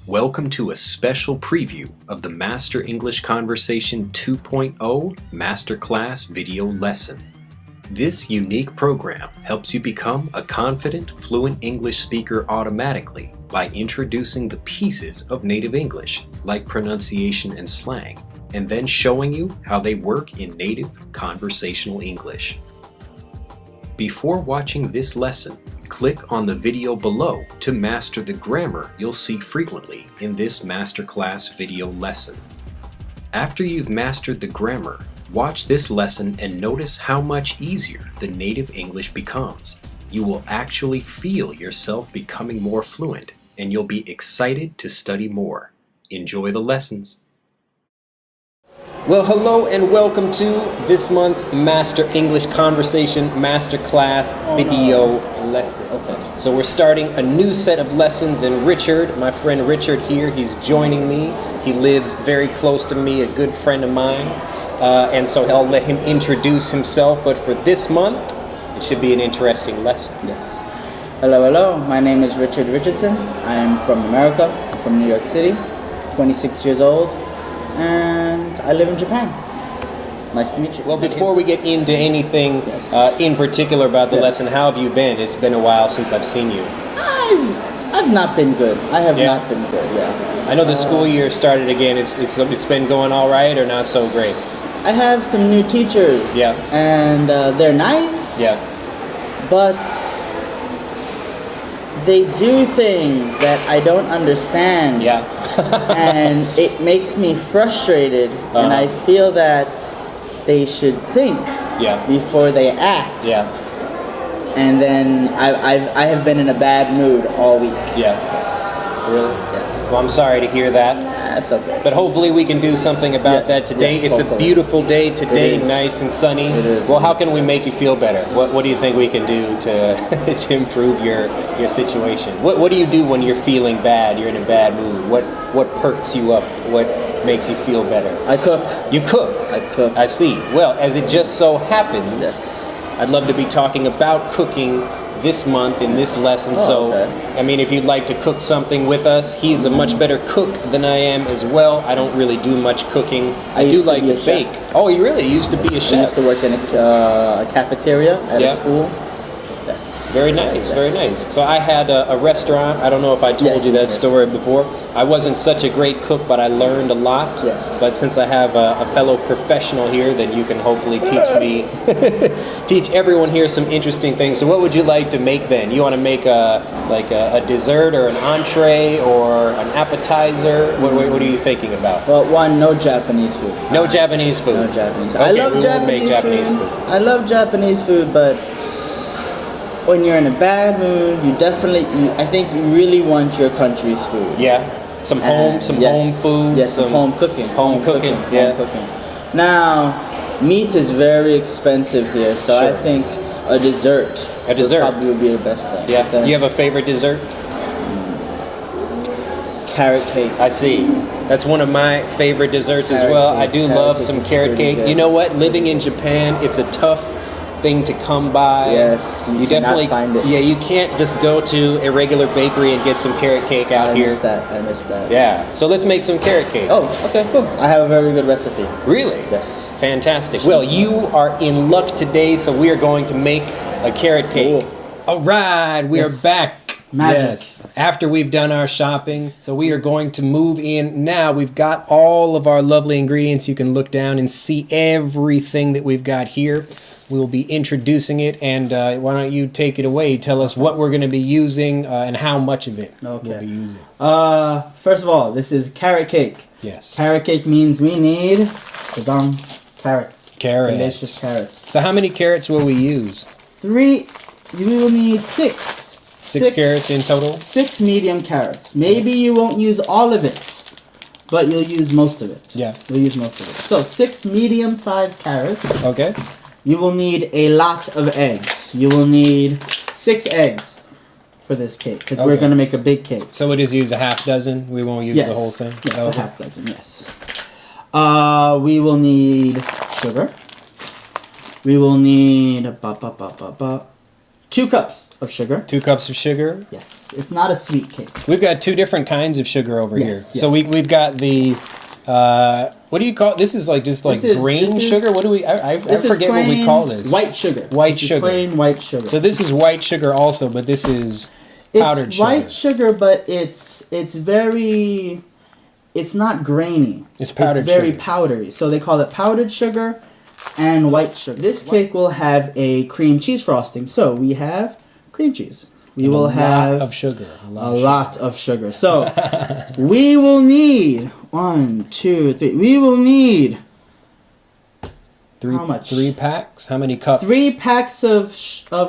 Welcome to a special preview of the Master English Conversation 2.0 Masterclass video lesson. This unique program helps you become a confident, fluent English speaker automatically by introducing the pieces of native English, like pronunciation and slang, and then showing you how they work in native conversational English. Before watching this lesson, click on the video below to master the grammar you'll see frequently in this masterclass video lesson. After you've mastered the grammar, watch this lesson and notice how much easier the native English becomes. You will actually feel yourself becoming more fluent, and you'll be excited to study more. Enjoy the lessons. Well, hello and welcome to this month's Master English Conversation Masterclass video lesson. Okay, so we're starting a new set of lessons, and Richard, my friend Richard here, he's joining me. He lives very close to me, a good friend of mine, and so I'll let him introduce himself. But for this month, it should be an interesting lesson. Yes. Hello. My name is Richard Richardson. I am from America, from New York City, 26 years old. And I live in Japan. Nice to meet you. Well, before we get into anything in particular about the lesson, how have you been? It's been a while since I've seen you. I've not been good. I have not been good. Yeah. I know the school year started again. It's been going all right or not so great? I have some new teachers. Yeah. And they're nice. Yeah. But they do things that I don't understand. Yeah. And it makes me frustrated, and I feel that they should think before they act. Yeah. And then I have been in a bad mood all week. Yeah. Yes. Really? Yes. Well, I'm sorry to hear that. That's okay. But hopefully we can do something about that today. Yes, it's hopefully. a beautiful day today, nice and sunny. It is. Well, how can we make you feel better? What do you think we can do to to improve your situation? What do you do when you're feeling bad, you're in a bad mood? What perks you up? What makes you feel better? I cook. You cook? I cook. I see. Well, as it just so happens, I'd love to be talking about cooking this month in this lesson. I mean, if you'd like to cook something with us, he's a much better cook than I am as well. I don't really do much cooking. I do like to bake. Oh, you really used to be a chef? I used to work in a cafeteria at a school. Yes. Very nice, very nice. So I had a restaurant. I don't know if I told you that story before. I wasn't such a great cook, but I learned a lot. Yes. But since I have a fellow professional here, then you can hopefully teach me, teach everyone here some interesting things. So what would you like to make then? You want to make a dessert or an entree or an appetizer? What are you thinking about? Well, one, no Japanese food. No Japanese food? No Japanese food. Okay, I love we won't make Japanese food. I love Japanese food, but when you're in a bad mood, I think you really want your country's food. Yeah. Some home food. Yes, some home cooking. Home cooking. Now, meat is very expensive here, so I think a dessert. Probably would be the best thing. Yeah. You have a favorite dessert? Carrot cake. I see. That's one of my favorite desserts as well. I do love some carrot cake. You know what? Living in Japan, it's a tough thing to come by. Yes, you definitely find it. Yeah, you can't just go to a regular bakery and get some carrot cake out here. I missed that. Yeah, so let's make some carrot cake. Oh, okay, cool. I have a very good recipe. Really? Yes. Fantastic. Well, you are in luck today, so we are going to make a carrot cake. Cool. All right, we are back. Magic. Yes. After we've done our shopping, so we are going to move in now. We've got all of our lovely ingredients. You can look down and see everything that we've got here. We will be introducing it, and why don't you take it away? Tell us what we're going to be using and how much of it we'll be using. First of all, this is carrot cake. Yes. Carrot cake means we need carrots. Carrots. Delicious carrots. So how many carrots will we use? 3. We will need 6. 6 carrots in total? 6 medium carrots. Maybe you won't use all of it, but you'll use most of it. Yeah. You'll use most of it. So 6 medium-sized carrots. Okay. You will need a lot of eggs. You will need 6 eggs for this cake, because we're going to make a big cake. So we'll just use a half dozen? We won't use the whole thing? Yes, a half dozen, yes. We will need sugar. We will need 2 cups of sugar. 2 cups of sugar. Yes, it's not a sweet cake. We've got 2 different kinds of sugar over here. Yes. So we've got the what do you call this? Is like just like grain sugar. What do we? I forget what we call this. White sugar. White sugar. Plain white sugar. So this is white sugar also, but this is powdered sugar. It's white sugar, but it's very. It's not grainy. It's powdered It's very sugar. powdery. So they call it powdered sugar and white sugar. This cake will have a cream cheese frosting. So we have cream cheese. We will have a lot of sugar. A lot of sugar. So we will need 1, 2, 3. We will need how much? 3 packs. How many cups? 3 packs of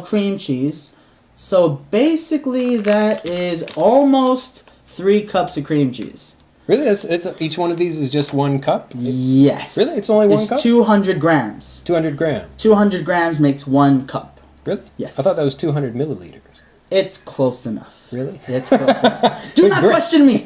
cream cheese. So basically, that is almost 3 cups of cream cheese. Really? It's each one of these is just 1 cup? Yes. Really? It's only 1 cup? 200 grams. 200 grams. 200 grams makes 1 cup. Really? Yes. I thought that was 200 milliliters. It's close enough. Really? It's close enough. Do not question me.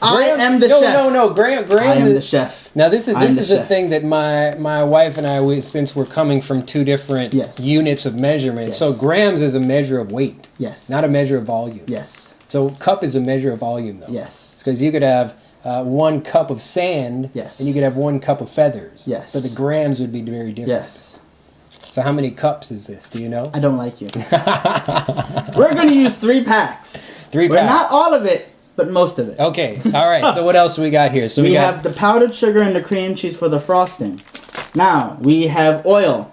I am the chef. No. Grams. I am the chef. Now this is a chef. thing that my wife and I, since we're coming from 2 different units of measurement, Yes. so grams is a measure of weight. Yes. Not a measure of volume. Yes. So cup is a measure of volume, though. Yes. Because you could have 1 cup of sand, Yes. and you could have 1 cup of feathers. Yes. But the grams would be very different. Yes. So how many cups is this? Do you know? I don't like you. We're going to use 3 packs. 3 Well, packs. not all of it, but most of it. Okay. All right. So what else do we got here? So we got have the powdered sugar and the cream cheese for the frosting. Now, we have oil.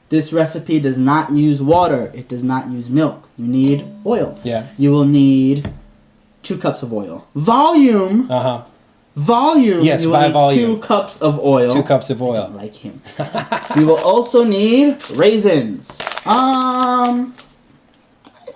This recipe does not use water. It does not use milk. You need oil. Yeah. You will need 2 cups of oil. Volume. Volume. Yes, you will by need volume. 2 cups of oil. 2 cups of I oil. don't like him. You will also need raisins. I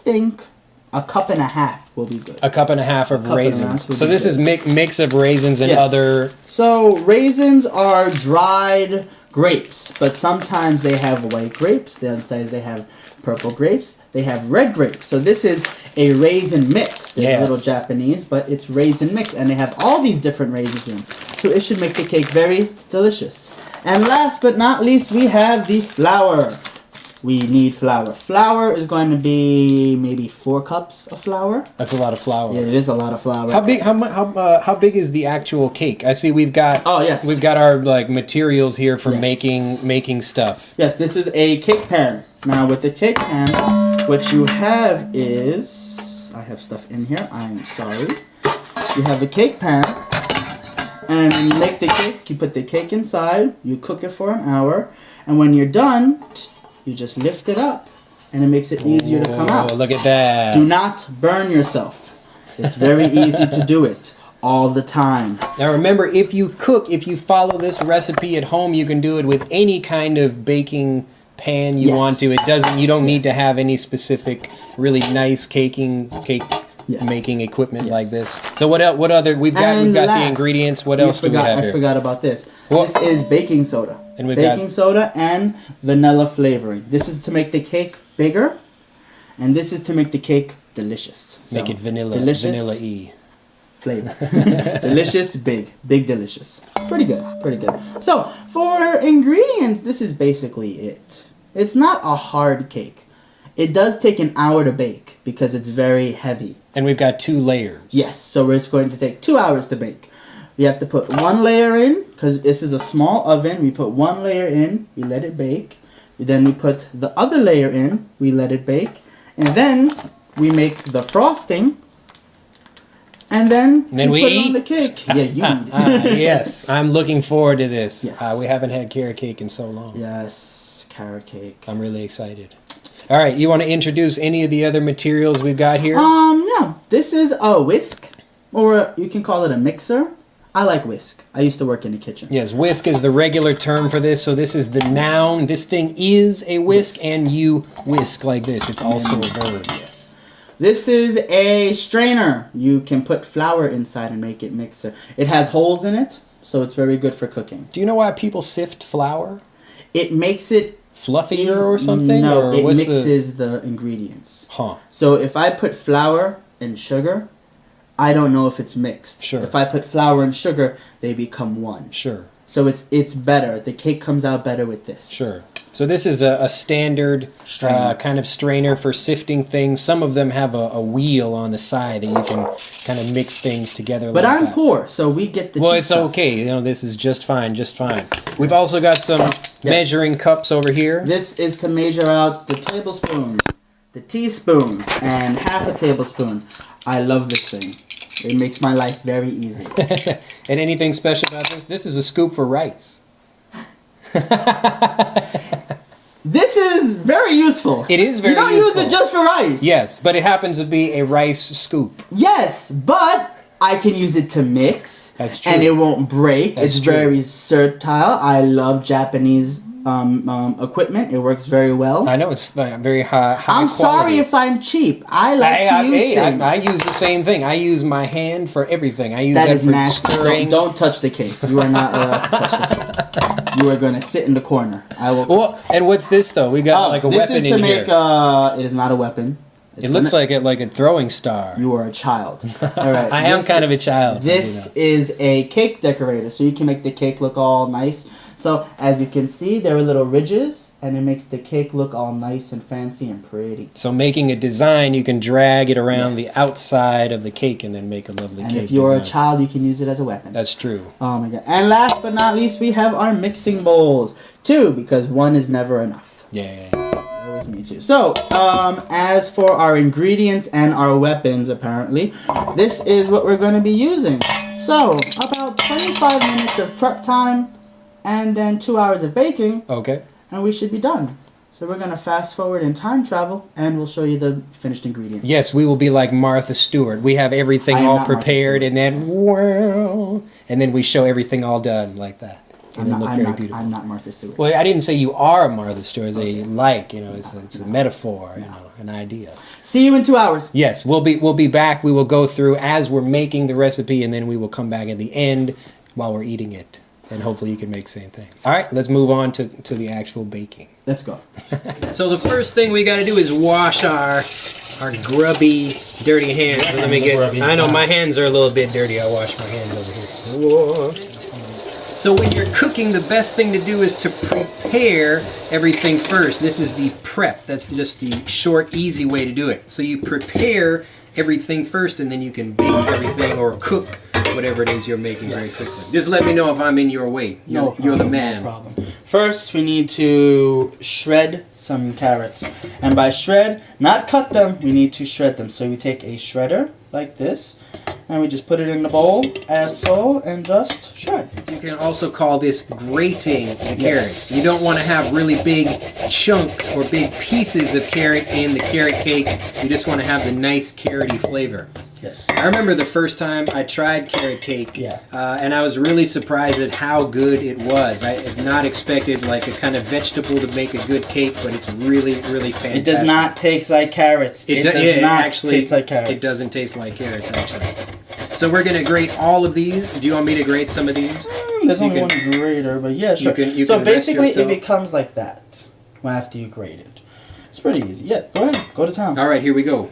think a cup and a half will be good. A cup and a half of cup and a raisins. half would So be this good. is mix of raisins and Yes. other. So raisins are dried grapes, but sometimes they have white grapes, sometimes they have purple grapes, they have red grapes. So this is a raisin mix. They're Yes. a little Japanese, but it's raisin mix, and they have all these different raisins in. So it should make the cake very delicious. And last but not least, we have the flour. We need flour. Flour is going to be maybe 4 cups of flour. That's a lot of flour. Yeah, it is a lot of flour. How big? How big is the actual cake? I see we've got. Oh, yes. We've got our materials here for Yes. making stuff. Yes, this is a cake pan. Now with the cake pan, what you have is, I have stuff in here, I'm sorry. You have the cake pan, and when you make the cake, you put the cake inside, you cook it for an hour, and when you're done, you just lift it up, and it makes it easier to come out. Oh, look at that. Do not burn yourself. It's very easy to do it all the time. Now remember, if you follow this recipe at home, you can do it with any kind of baking pan you Yes. want to. You don't need to Yes. have any specific really nice cake Yes. making equipment Yes. like this. So what other we've got And the last, ingredients. What else do we have I here? forgot about this. Well- This is baking soda. And we've baking got- soda and vanilla flavoring. This is to make the cake bigger, and this is to make the cake delicious. Make So, it vanilla delicious E. flavor. Delicious, big delicious. Pretty good. So for ingredients, this is basically it. It's not a hard cake. It does take an hour to bake because it's very heavy. And we've got 2 layers. Yes, so it's going to take 2 hours to bake. We have to put 1 layer in, because this is a small oven. We put 1 layer in, we let it bake. Then we put the other layer in, we let it bake. And then we make the frosting. And then we put it on the cake. Yeah, you eat. Yes, I'm looking forward to this. Yes. We haven't had carrot cake in so long. Yes, carrot cake. I'm really excited. All right, you want to introduce any of the other materials we've got here? Yeah. This is a whisk, or you can call it a mixer. I like whisk. I used to work in the kitchen. Yes, whisk is the regular term for this, so this is the noun. This thing is a whisk, and you whisk like this. It's also a verb. Yes. This is a strainer. You can put flour inside and make it mixer. It has holes in it, so it's very good for cooking. Do you know why people sift flour? It makes it Fluffier or something? No, or it what's mixes the ingredients. Huh. So if I put flour and sugar, I don't know if it's mixed. Sure. If I put flour and sugar, they become one. Sure. So it's better. The cake comes out better with this. Sure. So this is a standard Strainer. kind of strainer for sifting things. Some of them have a wheel on the side that you can kind of mix things together. But like I'm that. poor, so we get the Well, cheap it's stuff. okay. You know, this is just fine, just fine. Yes. We've also got some measuring cups over here. This is to measure out the tablespoons, the teaspoons, and half a tablespoon. I love this thing. It makes my life very easy. And anything special about this? This is a scoop for rice. This is very useful. It is very You don't useful. use it just for rice. Yes, but it happens to be a rice scoop. Yes, but I can use it to mix. That's true. And it won't break. That's it's true. very versatile. I love Japanese equipment. It works very well. I know it's very high I'm sorry quality. if I'm cheap. I like to use things. I use the same thing. I use my hand for everything. I use That that is for nasty. stirring. Don't touch the cake. You are not allowed to touch the cake. You are going to sit in the corner. I will. Well, and what's this though? We got like a this weapon is to in make. here. It is not a weapon. It looks like a throwing star. You are a child. All right. I am kind of a child. This is a cake decorator, so you can make the cake look all nice. So as you can see, there are little ridges, and it makes the cake look all nice and fancy and pretty. So making a design, you can drag it around Yes. the outside of the cake and then make a lovely And cake. if you're a design. child, you can use it as a weapon. That's true. Oh my god. And last but not least, we have our mixing bowls. 2, because 1 is never enough. Yeah. Always need to. So, as for our ingredients and our weapons, apparently, this is what we're going to be using. So, about 25 minutes of prep time, and then 2 hours of baking, Okay. and we should be done. So we're going to fast forward in time travel, and we'll show you the finished ingredients. Yes, we will be like Martha Stewart. We have everything I am all not Martha prepared, Stewart. and then we show everything all done like that. And I'm then not, look I'm, very not, beautiful. I'm not Martha Stewart. Well, I didn't say you are Martha Stewart. It's a like, you know, it's a metaphor, you know, an idea. See you in 2 hours. Yes, we'll be back. We will go through as we're making the recipe, and then we will come back at the end while we're eating it, and hopefully you can make the same thing. All right, let's move on to the actual baking. Let's go. So the first thing we got to do is wash our grubby, dirty hands. So let me get. I know my hands are a little bit dirty. I'll wash my hands over here. Whoa. So when you're cooking, the best thing to do is to prepare everything first. This is the prep. That's just the short, easy way to do it. So you prepare everything first, and then you can bake everything or cook whatever it is you're making very quickly. Just let me know if I'm in your way. You're the man. No problem. First, we need to shred some carrots. And by shred, not cut them, we need to shred them. So we take a shredder like this, and we just put it in the bowl as so, and just shred. You can also call this grating the carrots. You don't want to have really big chunks or big pieces of carrot in the carrot cake. You just want to have the nice carroty flavor. Yes. I remember the first time I tried carrot cake, Yeah. and I was really surprised at how good it was. I had not expected like a kind of vegetable to make a good cake, but it's really, really fantastic. It does not taste like carrots. It does not taste like carrots. It doesn't taste like carrots, actually. So we're going to grate all of these. Do you want me to grate some of these? There's So you only can- one grater, but yeah, sure. you so can rest basically, it yourself. becomes like that after you grate it. It's pretty easy. Yeah, go ahead. Go to town. All right, here we go.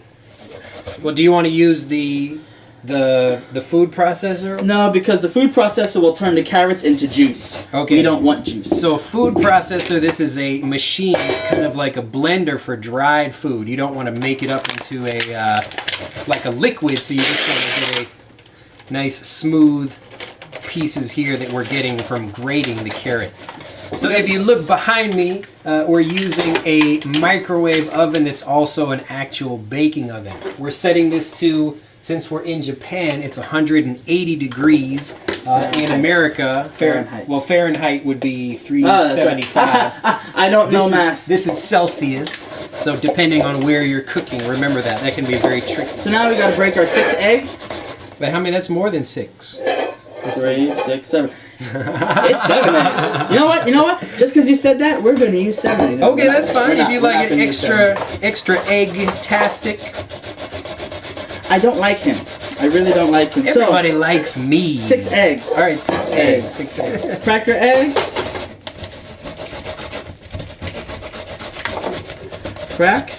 Well, do you want to use the food processor? No, because the food processor will turn the carrots into juice. Okay. We don't want juice. So a food processor, this is a machine. It's kind of like a blender for dried food. You don't want to make it up into a like a liquid, so you just want to get a nice smooth pieces here that we're getting from grating the carrot. So if you look behind me, we're using a microwave oven that's also an actual baking oven. We're setting this to, since we're in Japan, it's 180 degrees. In America, Fahrenheit. Well, Fahrenheit would be 375. I don't know This is- math. This is Celsius, so depending on where you're cooking, remember that. That can be very tricky. So now we gotta break our 6 eggs. But how many? That's more than 6. 3, 6, 7. It's 7 eggs. You know what? You know what? Just because you said that, we're gonna use 7 eggs. Okay, that's fine. If you we're not like it gonna use extra 7. egg-tastic. I don't like him. I really don't like him. Everybody likes me. So, 6 eggs. All right, 6 eggs. 6 eggs. Crack your eggs. Crack.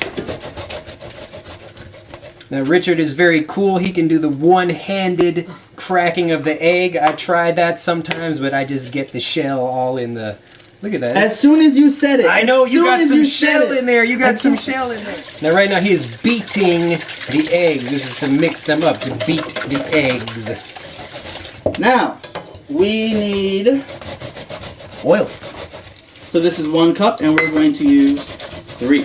Now Richard is very cool. He can do the one-handed cracking of the egg. I tried that sometimes, but I just get the shell all in the Look at that. As soon as you said it. I know, you got some shell said it. in there. You got some shell in there. Now, right now, he is beating the eggs. This is to mix them up, to beat the eggs. Now, we need oil. So this is 1 cup, and we're going to use 3.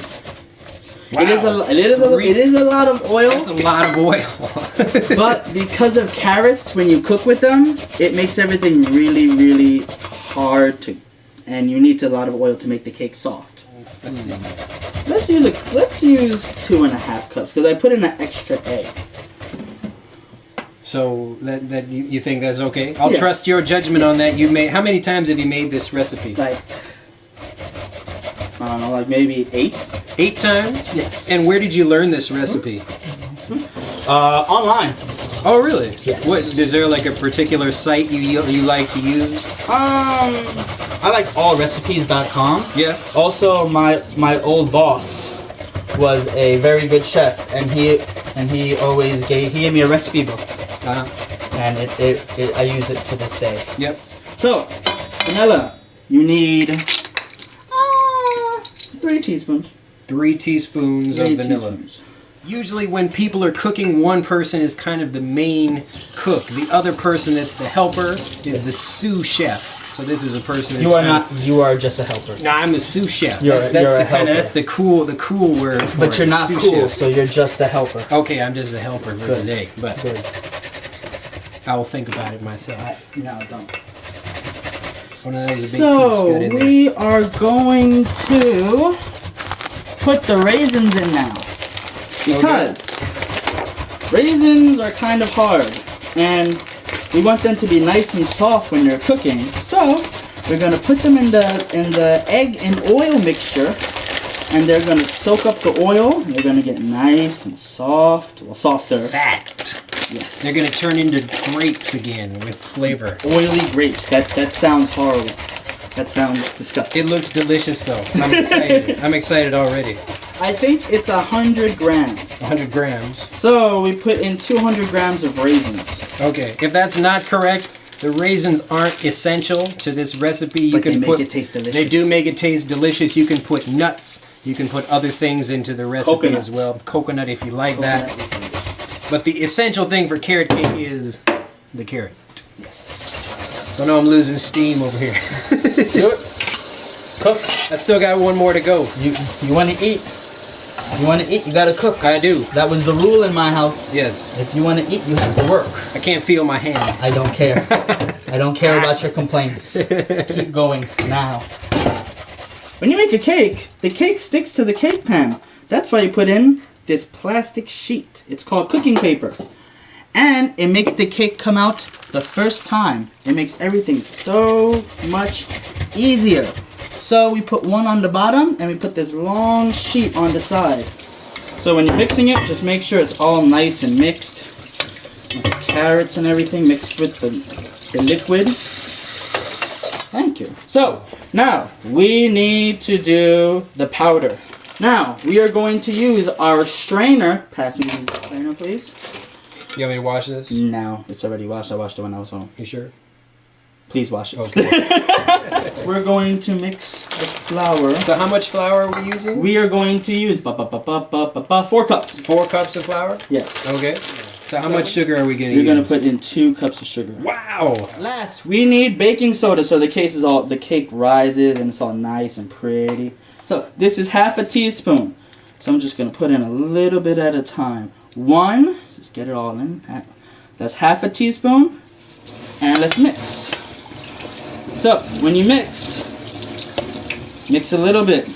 Wow. It is a lot of oil. That's a lot of oil. But because of carrots, when you cook with them, it makes everything really, really hard to, and you need a lot of oil to make the cake soft. Let's use 2.5 cups because I put in an extra egg. So that you think that's okay? I'll trust your judgment on that. How many times have you made this recipe? Like, I don't know, like maybe 8. 8 times? Yes. And where did you learn this recipe? Online. Oh, really? Yes. What, is there like a particular site you like to use? I like allrecipes.com. Yeah. Also, my old boss was a very good chef, and he gave me a recipe book, and I use it to this day. Yep. So, vanilla, you need 3 teaspoons. 3 teaspoons of 3 vanilla. teaspoons. Usually when people are cooking, one person is kind of the main cook. The other person that's the helper is the sous chef. So this is a person that's you are just a helper. No, I'm a sous chef. You're a helper. That's the cool word for But you're it, not sous cool, chef. so you're just a helper. Okay, I'm just a helper for today, but Good. I will think about it myself. No, don't. One of those big So pieces got in there. we are going to put the raisins in now. Because raisins are kind of hard, and we want them to be nice and soft when they're cooking. So we're gonna put them in the egg and oil mixture, and they're gonna soak up the oil. They're gonna get nice and soft, well, softer. Fat. Yes. They're gonna turn into grapes again with flavor. Oily grapes. That sounds horrible. That sounds disgusting. It looks delicious though. I'm excited. I'm excited already. I think it's 100 grams. 100 grams. So we put in 200 grams of raisins. Okay, if that's not correct, the raisins aren't essential to this recipe. But they make it taste delicious. They do make it taste delicious. You can put nuts. You can put other things into the recipe as well. Coconut if you like that. But the essential thing for carrot cake is the carrot. Yes. Don't know I'm losing steam over here. Do it. Cook. I still got one more to go. You want to eat. You want to eat, you got to cook. I do. That was the rule in my house. Yes. If you want to eat, you have to work. I can't feel my hand. I don't care. I don't care about your complaints. Keep going now. When you make a cake, the cake sticks to the cake pan. That's why you put in this plastic sheet. It's called cooking paper. And it makes the cake come out the first time. It makes everything so much easier. So we put one on the bottom and we put this long sheet on the side. So when you're mixing it, just make sure it's all nice and mixed. With the carrots and everything mixed with the liquid. Thank you. So now we need to do the powder. Now we are going to use our strainer. Pass me the strainer, please. You want me to wash this? No, it's already washed. I washed it when I was home. You sure? Please wash it. Okay. We're going to mix the flour. So how much flour are we using? We are going to use 4 cups. 4 cups of flour? Yes. Okay. So how much sugar are we going to use? You're going to put in 2 cups of sugar. Wow! Last, we need baking soda so the cake rises and it's all nice and pretty. So this is half a teaspoon. So I'm just going to put in a little bit at a time. 1, just get it all in. That's half a teaspoon. And let's mix. So when you mix a little bit.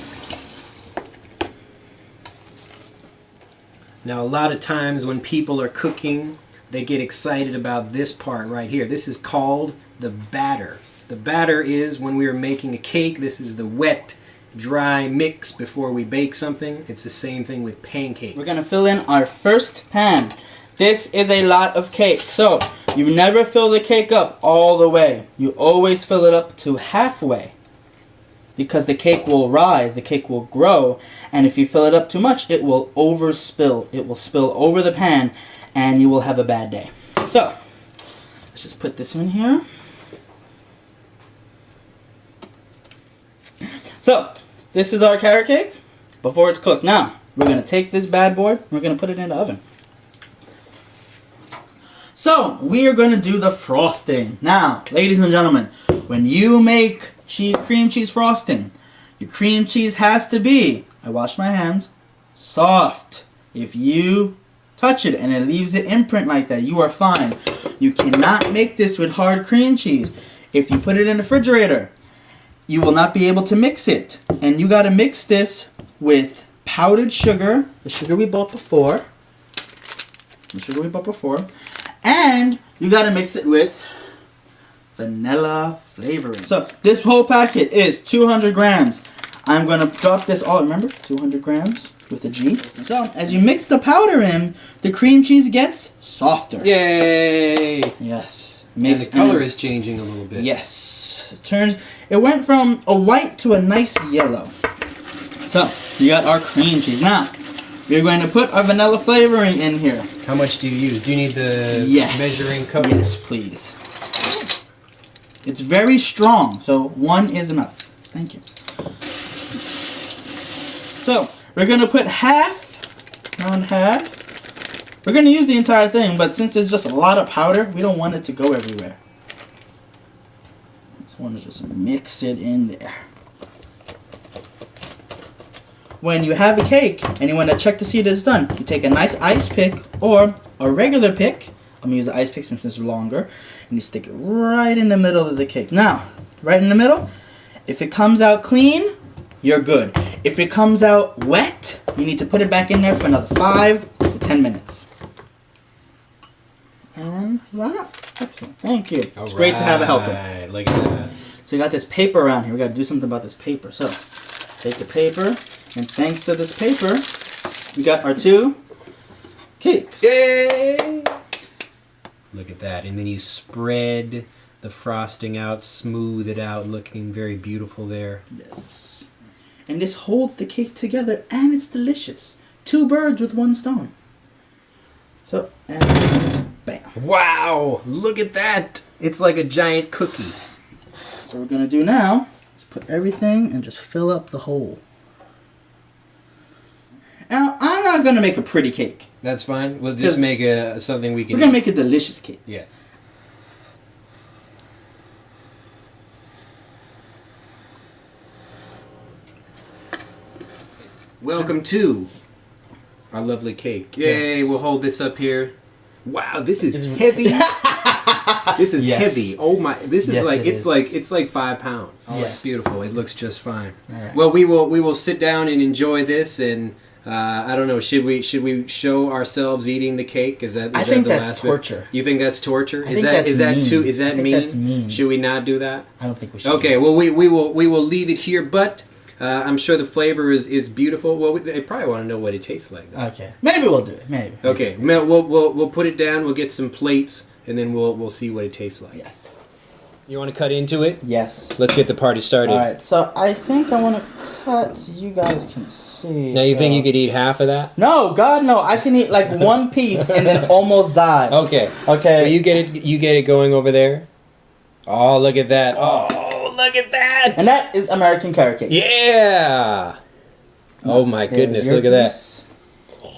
Now a lot of times when people are cooking, they get excited about this part right here. This is called the batter. The batter is when we are making a cake. This is the wet, dry mix before we bake something. It's the same thing with pancakes. We're going to fill in our first pan. This is a lot of cake. So you never fill the cake up all the way. You always fill it up to halfway. Because the cake will rise, the cake will grow, and if you fill it up too much, it will overspill. It will spill over the pan, and you will have a bad day. So, let's just put this in here. So, this is our carrot cake before it's cooked. Now, we're going to take this bad boy, we're going to put it in the oven. So, we are going to do the frosting. Now, ladies and gentlemen, when you make cream cheese frosting, your cream cheese has to be, I wash my hands, soft. If you touch it and it leaves an imprint like that, you are fine. You cannot make this with hard cream cheese. If you put it in the refrigerator, you will not be able to mix it. And you got to mix this with powdered sugar, the sugar we bought before. And you got to mix it with vanilla flavoring. So this whole packet is 200 grams. I'm going to drop this all, remember, 200 grams with a G. So as you mix the powder in, the cream cheese gets softer. Yay! Yes. And the color is changing a little bit. Yes. It went from a white to a nice yellow. So you got our cream cheese. Now, we're going to put our vanilla flavoring in here. How much do you use? Do you need the measuring cup? Yes, please. It's very strong, so 1 is enough. Thank you. So, we're going to put around half. We're going to use the entire thing, but since there's just a lot of powder, we don't want it to go everywhere. Just want to just mix it in there. When you have a cake and you want to check to see that it's done, you take a nice ice pick or a regular pick. I'm going to use the ice pick since it's longer. And you stick it right in the middle of the cake. Now, right in the middle, if it comes out clean, you're good. If it comes out wet, you need to put it back in there for another 5 to 10 minutes. And voila. Excellent. Thank you. It's great to have a helper. Look at that. So you got this paper around here. We got to do something about this paper. So, take the paper. And thanks to this paper, we got our 2 cakes. Yay! Look at that. And then you spread the frosting out, smooth it out, looking very beautiful there. Yes. And this holds the cake together, and it's delicious. 2 birds with 1 stone. So, and bam. Wow! Look at that! It's like a giant cookie. So what we're going to do now is put everything and just fill up the hole. Now, I'm not going to make a pretty cake. That's fine. We'll just make something we can We're going to make a delicious cake. Yes. Welcome to our lovely cake. Yay, Yes. we'll hold this up here. Wow, this is heavy. This is heavy. Oh my, this is it's like 5 pounds. Oh, it's beautiful. It looks just fine. Right. Well, we will sit down and enjoy this, and I don't know, should we show ourselves eating the cake? I think that's torture. You think that's torture? Is that mean? That's mean. Should we not do that? I don't think we should. Okay, well we will leave it here, but I'm sure the flavor is beautiful. Well, they probably want to know what it tastes like. Okay, maybe we'll do it. Maybe. Okay, we'll put it down. We'll get some plates, and then we'll see what it tastes like. Yes. You want to cut into it? Yes. Let's get the party started. All right. So I think I want to cut so you guys can see. Now you think you could eat half of that? No, God, no! I can eat like 1 piece and then almost die. Okay. Okay. Well, you get it going over there. Oh, look at that! Oh, look at that! And that is American carrot cake. Yeah. Oh my goodness! Look at that!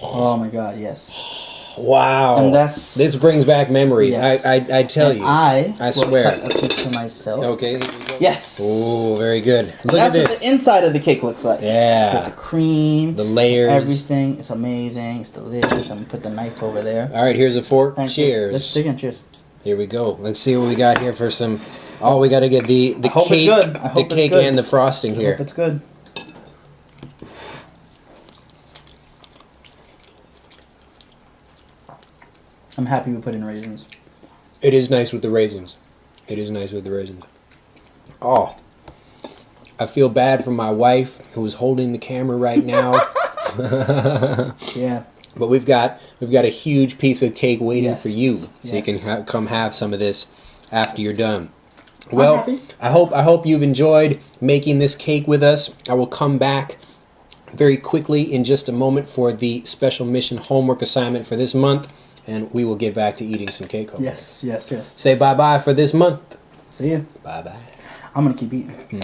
Oh my God! Yes. Wow. And this brings back memories. Yes. I tell you. I swear. will cut a piece for myself. Okay. Yes. Oh, very good. Look That's at this. what the inside of the cake looks like. Yeah. With the cream. The layers. Everything. It's amazing. It's delicious. I'm going to put the knife over there. All right, here's a fork. Thank you. Cheers. Let's dig in. Cheers. Here we go. Let's see what we got here for some. Oh, we got to get the hope cake, it's good. I hope the it's cake good. and the frosting I here. hope it's good. I'm happy we put in raisins. It is nice with the raisins. It is nice with the raisins. Oh, I feel bad for my wife who is holding the camera right now. Yeah. But we've got a huge piece of cake waiting for you, so you Yes. can come have some of this after you're done. I'm Well, happy. I hope you've enjoyed making this cake with us. I will come back very quickly in just a moment for the special mission homework assignment for this month, and we will get back to eating some cake. Hopefully. Yes, yes, yes. Say bye-bye for this month. See you. Bye-bye. I'm gonna keep eating.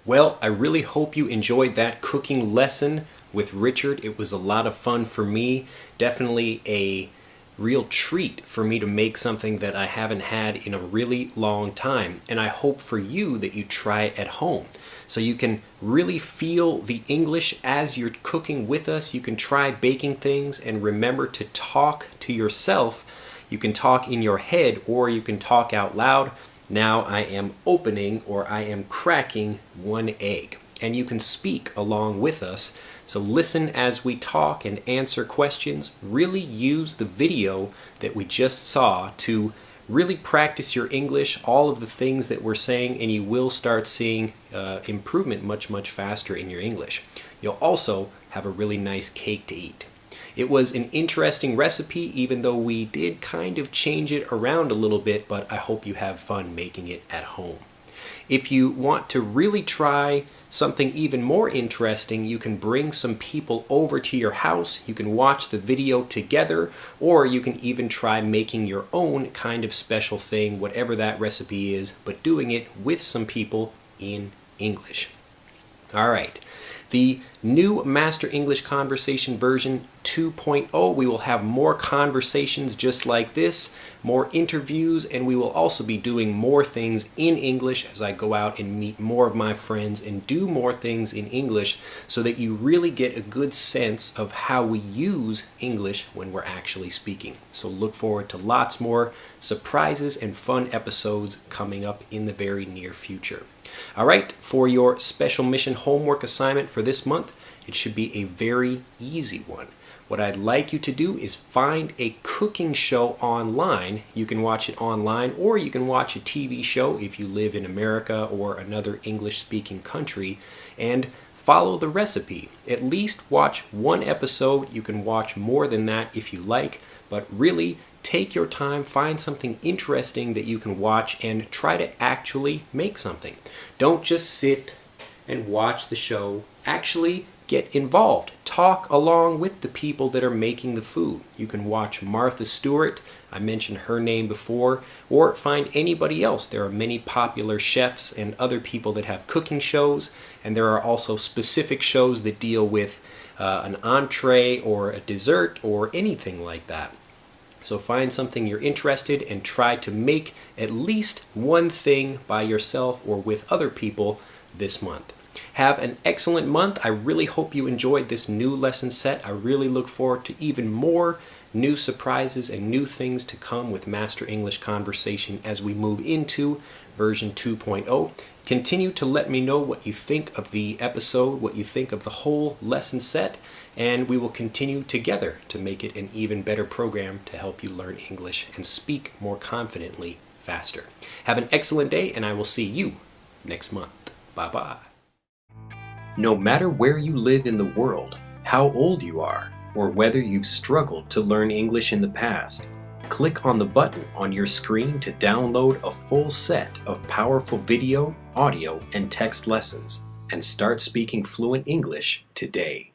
Well, I really hope you enjoyed that cooking lesson with Richard. It was a lot of fun for me. Definitely a real treat for me to make something that I haven't had in a really long time. And I hope for you that you try it at home, so you can really feel the English as you're cooking with us. You can try baking things and remember to talk to yourself. You can talk in your head or you can talk out loud. Now I am opening, or I am cracking, one egg. And you can speak along with us. So listen as we talk and answer questions. Really use the video that we just saw to really practice your English, all of the things that we're saying, and you will start seeing improvement much faster in your English. You'll also have a really nice cake to eat. It was an interesting recipe, even though we did kind of change it around a little bit, but I hope you have fun making it at home. If you want to really try something even more interesting, you can bring some people over to your house. You can watch the video together, or you can even try making your own kind of special thing, whatever that recipe is, but doing it with some people in English. All right. The new Master English Conversation version 2.0, we will have more conversations just like this, more interviews, and we will also be doing more things in English as I go out and meet more of my friends and do more things in English, so that you really get a good sense of how we use English when we're actually speaking. So look forward to lots more surprises and fun episodes coming up in the very near future. All right, for your special mission homework assignment for this month, it should be a very easy one. What I'd like you to do is find a cooking show online. You can watch it online, or you can watch a TV show if you live in America or another English-speaking country, and follow the recipe. At least watch one episode. You can watch more than that if you like, but really take your time, find something interesting that you can watch, and try to actually make something. Don't just sit and watch the show. Actually get involved. Talk along with the people that are making the food. You can watch Martha Stewart, I mentioned her name before, or find anybody else. There are many popular chefs and other people that have cooking shows, and there are also specific shows that deal with an entree or a dessert or anything like that. So find something you're interested in and try to make at least one thing by yourself or with other people this month. Have an excellent month. I really hope you enjoyed this new lesson set. I really look forward to even more new surprises and new things to come with Master English Conversation as we move into version 2.0. Continue to let me know what you think of the episode, what you think of the whole lesson set, and we will continue together to make it an even better program to help you learn English and speak more confidently faster. Have an excellent day, and I will see you next month. Bye-bye. No matter where you live in the world, how old you are, or whether you've struggled to learn English in the past, click on the button on your screen to download a full set of powerful video, audio, and text lessons and start speaking fluent English today.